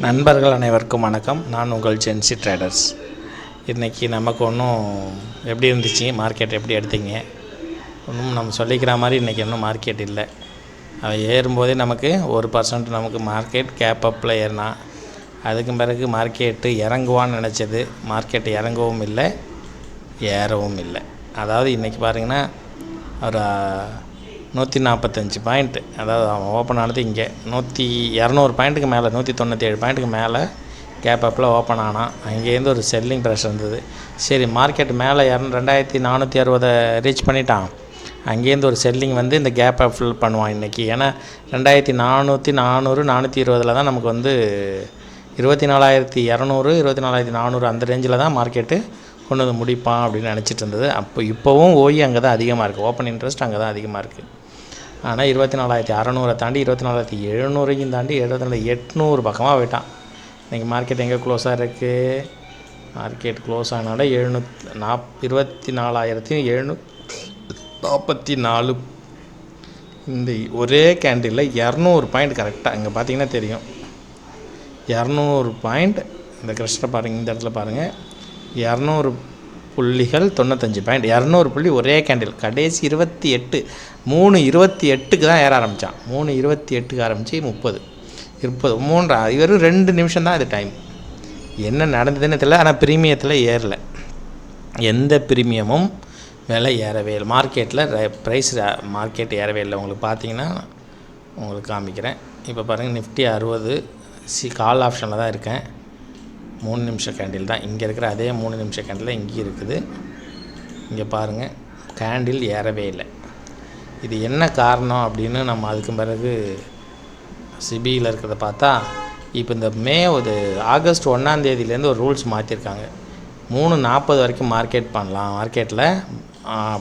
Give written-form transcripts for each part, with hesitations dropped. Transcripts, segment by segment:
நண்பர்கள் அனைவருக்கும் வணக்கம். நான் உங்கள் ஜென்சி ட்ரேடர்ஸ். இன்றைக்கி நமக்கு ஒன்றும் எப்படி இருந்துச்சு, மார்க்கெட் எப்படி எடுத்தீங்க? ஒன்றும் நம்ம சொல்லிக்கிற மாதிரி இன்றைக்கி ஒன்றும் மார்க்கெட் இல்லை. அது ஏறும்போதே நமக்கு 1% நமக்கு மார்க்கெட் கேப் அப்பில் ஏறினா, அதுக்கு பிறகு மார்க்கெட்டு இறங்குவான்னு நினச்சது, மார்க்கெட் இறங்கவும் இல்லை, ஏறவும் இல்லை. அதாவது இன்றைக்கி பார்த்திங்கன்னா ஒரு 145 பாயிண்ட்டு, அதாவது அவன் ஓப்பன் ஆனது இங்கே 200 பாயிண்ட்டுக்கு மேலே, 197 பாயிண்ட்டுக்கு மேலே கேப் அப்பில் ஓப்பன் ஆனான். அங்கேருந்து ஒரு செல்லிங் ப்ரெஷர் இருந்தது. சரி, மார்க்கெட் மேலே 2460 ரீச் பண்ணிட்டான். அங்கேருந்து ஒரு செல்லிங் வந்து இந்த கேப்பை ஃபில் பண்ணுவான் இன்றைக்கி. ஏன்னா 2400 420 தான் நமக்கு வந்து 24200 24400 அந்த ரேஞ்சில் தான் மார்க்கெட்டு கொண்டு வந்து முடிப்பான் அப்படின்னு நினச்சிட்டு இருந்தது. இப்போவும் அங்கே தான் அதிகமாக இருக்குது, ஓப்பன் இன்ட்ரெஸ்ட் அங்கே தான் அதிகமாக இருக்குது. ஆனால் 24600 தாண்டி 24700 தாண்டி 24800 பக்கமாக போயிட்டான். இன்றைக்கி மார்க்கெட் எங்கே க்ளோஸாக இருக்குது? மார்க்கெட் க்ளோஸ் ஆனால 24744. இந்த ஒரே கேண்டிலில் 200 பாயிண்ட் கரெக்டாக இங்கே பார்த்தீங்கன்னா தெரியும். 200 பாயிண்ட் இந்த கிரஸ்டரை பாருங்கள், இந்த இடத்துல பாருங்கள், 200 புள்ளிகள் 95 பாயிண்ட், 200 புள்ளி ஒரே கேண்டில். கடைசி 3:28க்கு தான் ஏற ஆரம்பித்தான். 3:28க்கு ஆரம்பித்து 30 வெறும் 2 நிமிஷம் தான் இது டைம். என்ன நடந்ததுன்னு தெரியல. ஆனால் ப்ரீமியத்தில் ஏறலை, எந்த ப்ரீமியமும் விலை ஏறவே இல்லை. மார்க்கெட்டில் ப்ரைஸ் மார்க்கெட் ஏறவே இல்லை. உங்களுக்கு பார்த்தீங்கன்னா உங்களுக்கு காமிக்கிறேன். இப்போ பாருங்கள், நிஃப்டி 60 கால் ஆப்ஷனில் தான் இருக்கேன். 3 நிமிஷம் கேண்டில் தான் இங்கே இருக்கிற, அதே 3 நிமிஷம் கேண்டில் இங்கே இருக்குது. இங்கே பாருங்கள், கேண்டில் ஏறவே இல்லை. இது என்ன காரணம் அப்படின்னு நம்ம அதுக்கு பிறகு சிபியில் இருக்கிறத பார்த்தா, இப்போ இந்த ஆகஸ்ட் 1ஆம் தேதியிலேருந்து ஒரு ரூல்ஸ் மாற்றிருக்காங்க. 3:40 வரைக்கும் மார்க்கெட்டில்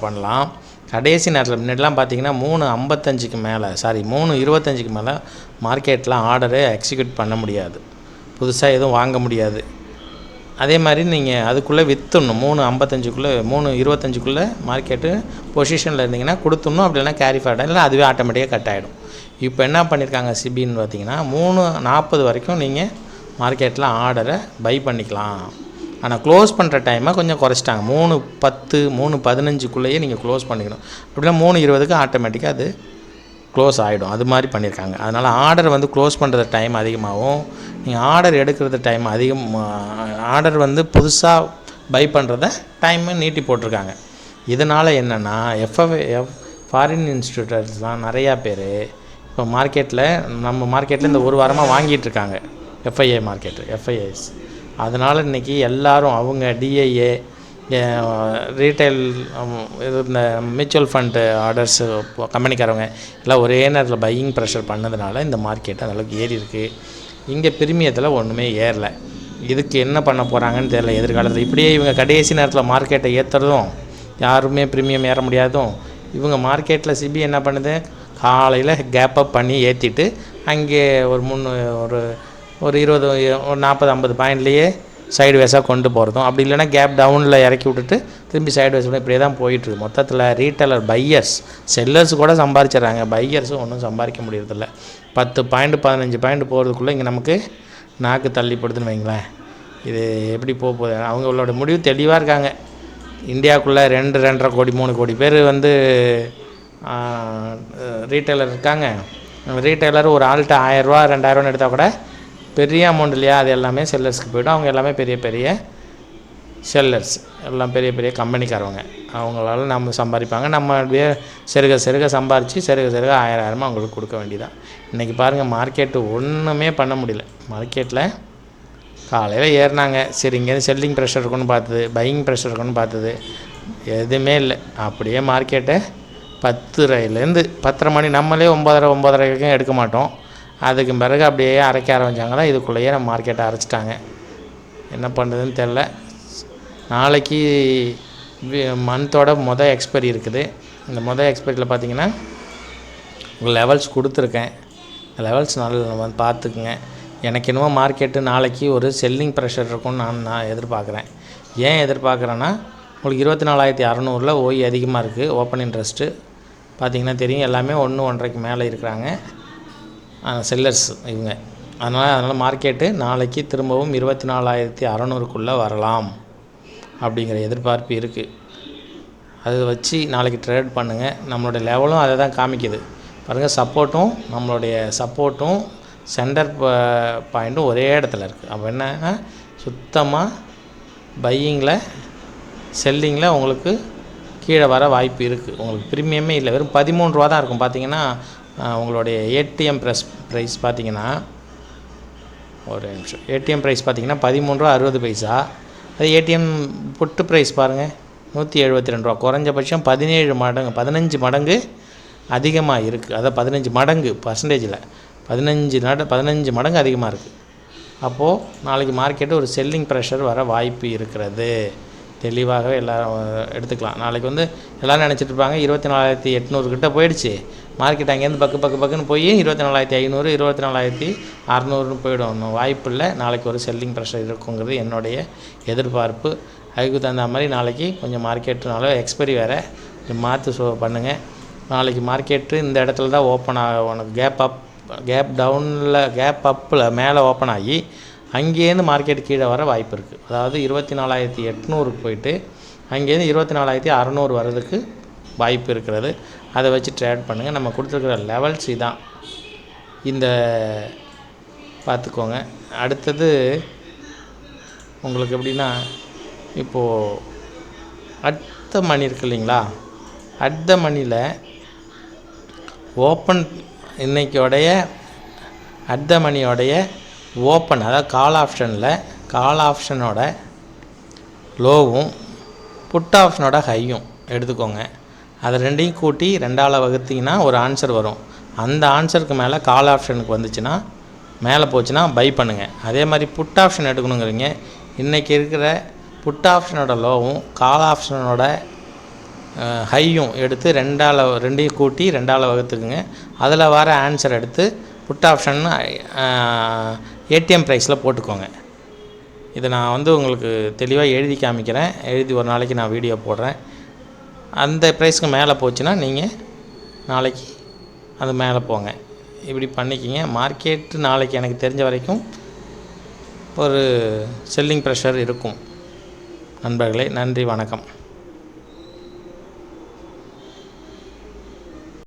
பண்ணலாம். கடைசி நேரத்தில் முன்னாடிலாம் பார்த்திங்கன்னா 3:55க்கு மேலே 3:25க்கு மேலே மார்க்கெட்டில் ஆர்டரை எக்ஸிக்யூட் பண்ண முடியாது, புதுசாக எதுவும் வாங்க முடியாது. அதே மாதிரி நீங்கள் அதுக்குள்ளே விற்றுணும். 3:25க்குள்ளே மார்க்கெட்டு பொசிஷனில் இருந்தீங்கன்னா கொடுத்துடணும். அப்படின்னா கேரி ஃபார்வர்ட் இல்லை, அதுவே ஆட்டோமேட்டிக்காக கட் ஆகிடும். இப்போ என்ன பண்ணியிருக்காங்க சிபின்னு பார்த்தீங்கன்னா, 3:40 வரைக்கும் நீங்கள் மார்க்கெட்டில் ஆர்டரை பை பண்ணிக்கலாம். ஆனால் க்ளோஸ் பண்ணுற டைமை கொஞ்சம் குறைச்சிட்டாங்க. 3:10 3:15க்குள்ளேயே நீங்கள் க்ளோஸ் பண்ணிக்கணும். அப்படின்னா 3:20க்கு ஆட்டோமேட்டிக்காக அது க்ளோஸ் ஆகிடும். அது மாதிரி பண்ணியிருக்காங்க. அதனால் ஆர்டர் வந்து க்ளோஸ் பண்ணுறது டைம் அதிகமாகவும், நீங்கள் ஆர்டர் எடுக்கிறது டைம் ஆர்டர் வந்து புதுசாக பை பண்ணுறத டைமை நீட்டி போட்டிருக்காங்க. இதனால் என்னென்னா ஃபாரின் இன்ஸ்டியூட்டர்ஸ்லாம் நிறையா பேர் இப்போ நம்ம மார்க்கெட்டில் இந்த ஒரு வாரமாக வாங்கிட்டுருக்காங்க. எஃப்ஐஐஸ். அதனால் இன்றைக்கி எல்லோரும் அவங்க டிஐஏ ரீட்டைல் இந்த மியூச்சுவல் ஃபண்டு ஆர்டர்ஸு கம்பெனிக்காரவங்க எல்லாம் ஒரே நேரத்தில் பையிங் ப்ரெஷர் பண்ணதுனால இந்த மார்க்கெட் அந்தளவுக்கு ஏறி இருக்குது. இங்கே பிரிமியத்தில் ஒன்றுமே ஏறலை. இதுக்கு என்ன பண்ண போகிறாங்கன்னு தெரியல எதிர்காலத்தில். இப்படியே இவங்க கடைசி நேரத்தில் மார்க்கெட்டை ஏற்றுறதும், யாருமே ப்ரீமியம் ஏற முடியாதும், இவங்க மார்க்கெட்டில் சிபி என்ன பண்ணுது, காலையில் கேப் அப் பண்ணி ஏற்றிட்டு அங்கே ஒரு 40-50 பாயிண்ட்லேயே சைடு வேஸாக கொண்டு போகிறதும், அப்படி இல்லைனா கேப் டவுனில் இறக்கி விட்டுட்டு திரும்பி சைடு வேஸ் இப்படியே தான் போயிட்டுருக்கு. மொத்தத்தில் ரீட்டைலர் செல்லர்ஸ் கூட சம்பாதிச்சிட்றாங்க, பையர்ஸும் ஒன்றும் சம்பாதிக்க முடியறதில்ல. 10 பாயிண்ட் 15 பாயிண்ட் போகிறதுக்குள்ளே இங்கே நமக்கு நாக்கு தள்ளிப்படுதுன்னு வைங்களேன். இது எப்படி போகுது? அவங்களோட முடிவு தெளிவாக இருக்காங்க. இந்தியாவுக்குள்ளே 2-2.5 கோடி 3 கோடி பேர் வந்து ரீட்டைலர் இருக்காங்க. ரீட்டைலர் ஒரு ஆள்கிட்ட 1000 ரூபா 2000 எடுத்தால் கூட பெரிய அமௌண்ட் இல்லையா, அது எல்லாமே செல்லர்ஸ்க்கு போய்டும். அவங்க எல்லாமே பெரிய பெரிய செல்லர்ஸ், எல்லாம் பெரிய பெரிய கம்பெனிக்காரவங்க. அவங்களால நம்ம சம்பாதிப்பாங்க. நம்ம அப்படியே செருக சம்பாரித்து செருக 1000 அவங்களுக்கு கொடுக்க வேண்டியதான். இன்றைக்கி பாருங்கள், மார்க்கெட்டு ஒன்றுமே பண்ண முடியல. மார்க்கெட்டில் காலையில் ஏறினாங்க, சரி இங்கேருந்து செல்லிங் ப்ரெஷர் இருக்குன்னு பார்த்தது, பையிங் ப்ரெஷர் இருக்குன்னு பார்த்தது, எதுவுமே இல்லை. அப்படியே மார்க்கெட்டை 10:30லேருந்து 10:30 மணி, நம்மளே 9:30 வரைக்கும் எடுக்க மாட்டோம். அதுக்கு பிறகு அப்படியே அரைக்க ஆரம்பித்தாங்களா, இதுக்குள்ளேயே நம்ம மார்க்கெட்டை அரைச்சிட்டாங்க. என்ன பண்ணுறதுன்னு தெரில. நாளைக்கு மந்தோட எக்ஸ்பைரி இருக்குது. இந்த எக்ஸ்பைரியில் பார்த்திங்கன்னா உங்கள் லெவல்ஸ் கொடுத்துருக்கேன். லெவல்ஸ் நல்லா பார்த்துக்குங்க. எனக்கு என்னமோ மார்க்கெட்டு நாளைக்கு ஒரு செல்லிங் ப்ரெஷர் இருக்கும்னு நான் எதிர்பார்க்குறேன். ஏன் எதிர்பார்க்குறேன்னா, உங்களுக்கு 24600 அதிகமாக இருக்குது. ஓப்பன் இன்ட்ரெஸ்ட்டு பார்த்திங்கன்னா தெரியும், எல்லாமே 1-1.5க்கு மேலே இருக்கிறாங்க செல்லர்ஸ். இவங்க அதனால் மார்க்கெட்டு நாளைக்கு திரும்பவும் 24,600க்குள்ளே வரலாம் அப்படிங்கிற எதிர்பார்ப்பு இருக்குது. அதை வச்சு நாளைக்கு ட்ரேட் பண்ணுங்கள். நம்மளுடைய லெவலும் அதை தான் காமிக்குது பாருங்கள். நம்மளுடைய சப்போர்ட்டும் சென்டர் பாயிண்ட்டும் ஒரே இடத்துல இருக்குது. அப்போ என்னன்னா சுத்தமாக பையிங்கில் செல்லிங்கில் உங்களுக்கு கீழே வர வாய்ப்பு இருக்குது. உங்களுக்கு ப்ரீமியமே இல்லை, வெறும் 13 ரூபா தான் இருக்கும். பார்த்தீங்கன்னா உங்களுடைய ஏடிஎம் ப்ரைஸ் பார்த்தீங்கன்னா ஒரு நிமிஷம், ஏடிஎம் ப்ரைஸ் பார்த்தீங்கன்னா 13 ரூபா 60 பைசா. அது ஏடிஎம் புட்டு ப்ரைஸ் பாருங்கள் 172 ரூபா. குறைஞ்சபட்சம் 15 மடங்கு அதிகமாக இருக்குது. அதான் 15 மடங்கு பர்சன்டேஜில் 15 மடங்கு அதிகமாக இருக்குது. அப்போது நாளைக்கு மார்க்கெட்டு ஒரு செல்லிங் ப்ரெஷர் வர வாய்ப்பு இருக்கிறது. தெளிவாகவே எல்லோரும் எடுத்துக்கலாம். நாளைக்கு எல்லோரும் நினச்சிட்டு இருப்பாங்க 24,800 கிட்ட போயிடுச்சு மார்க்கெட், அங்கேருந்து பக்குன்னு போய் 24,500 24,600 போயிடும். வாய்ப்பு இல்லை. நாளைக்கு ஒரு செல்லிங் ப்ரெஷர் இருக்குங்கிறது என்னுடைய எதிர்பார்ப்பு. அதுக்கு தகுந்த மாதிரி நாளைக்கு கொஞ்சம் மார்க்கெட்டுனால எக்ஸ்பைரி வேறு மாற்று பண்ணுங்கள். நாளைக்கு மார்க்கெட்டு இந்த இடத்துல தான் ஓப்பன் உனக்கு கேப் அப்பில் மேலே ஓப்பன் ஆகி அங்கேருந்து மார்க்கெட் கீழே வர வாய்ப்பு இருக்குது. அதாவது 24,800 போயிட்டு அங்கேருந்து 24,600 வர்றதுக்கு வாய்ப்பு இருக்கிறது. அதை வச்சு ட்ரேட் பண்ணுங்கள். நம்ம கொடுத்துருக்குற லெவல்ஸ் இதான், இந்த பார்த்துக்கோங்க. அடுத்தது உங்களுக்கு எப்படின்னா, இப்போது அடுத்த மணி இருக்கு இல்லைங்களா, அடுத்த மணியில் ஓப்பன் இன்றைக்கோடைய அடுத்த மணியோடைய ஓப்பன், அதாவது கால் ஆப்ஷனோட லோவும் புட் ஆப்ஷனோட ஹையும் எடுத்துக்கோங்க. அதை ரெண்டையும் கூட்டி 2ஆல் வகுத்திங்கன்னா ஒரு ஆன்சர் வரும். அந்த ஆன்சருக்கு மேலே கால் ஆப்ஷனுக்கு வந்துச்சுன்னா, மேலே போச்சுன்னா பை பண்ணுங்கள். அதே மாதிரி புட் ஆப்ஷன் எடுக்கணுங்கிறீங்க. இன்றைக்கி இருக்கிற புட் ஆப்ஷனோட லோவும் கால் ஆப்ஷனோட ஹையும் எடுத்து ரெண்டையும் கூட்டி 2ஆல் வகுத்துக்குங்க. அதில் வர ஆன்சர் எடுத்து புட் ஆப்ஷன் ஏடிஎம் ப்ரைஸில் போட்டுக்கோங்க. இதை நான் உங்களுக்கு தெளிவாக எழுதி காமிக்கிறேன். எழுதி ஒரு நாளைக்கு நான் வீடியோ போடுறேன். அந்த ப்ரைஸ்க்கு மேலே போச்சுன்னா நீங்கள் நாளைக்கு அது மேலே போங்க. இப்படி பண்ணிக்கிங்க. மார்க்கெட்டு நாளைக்கு எனக்கு தெரிஞ்ச வரைக்கும் ஒரு செல்லிங் ப்ரெஷர் இருக்கும். நண்பர்களே, நன்றி, வணக்கம்.